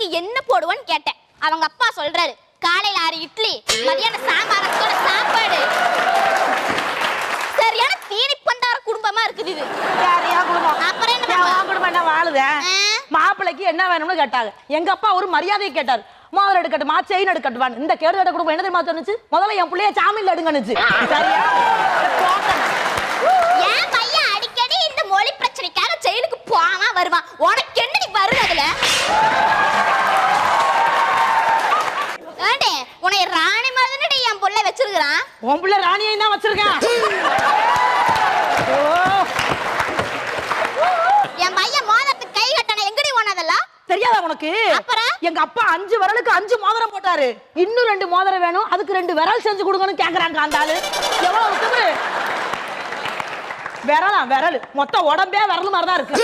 சோத்துக்கு என்ன போடுவான்னு கேட்டேன். அவங்க அப்பா சொல்றாரு, காலையில 6 இட்லி, மதியானம் சாம்பாரத்தோட சாப்பாடு. சரியான தீனி பண்டார குடும்பமா இருக்குது இது. அப்புறம் என்ன குடும்பம் என்ன வாழுத? மாப்பிள்ளைக்கு என்ன வேணும்னு கேட்டாங்க. எங்க அப்பா ஒரு மரியாதையை கேட்டாரு. மோதிரம் எடுக்கட்டுமா, செயின் எடுக்கட்டுவான். இந்த கேடு குடும்பம் என்ன தெரியுமா சொன்னுச்சு? முதல்ல என் பிள்ளைய சாமியில் எடுங்கன்னுச்சு. சரியா? என் பையன் அடிக்கடி இந்த மொழி பிரச்சனைக்காக ஜெயிலுக்கு போவாமா வருவான். உனக்கு என்னடி வருது அதுல? ஏண்டே, உன்னை ராணி மாதிரி என் புள்ள வச்சிருக்கான். உன் புள்ள ராணியை தான் வச்சிருக்கான். என் பையன் மோதிரத்துக்கு கை கட்டணும். எங்கடி ஓனதெல்லாம் தெரியாதா உனக்கு? எங்க அப்பா 5 விரலுக்கு 5 மோதிரம் போட்டாரு. இன்னும் 2 மோதிரம் வேணும், அதுக்கு 2 விரல் செஞ்சு கொடுங்கன்னு கேக்குறாங்க. அந்த ஆளு எவ்வளவு திமிரு! விரல் மொத்த உடம்பே விரல் மாதிரிதான் இருக்கு.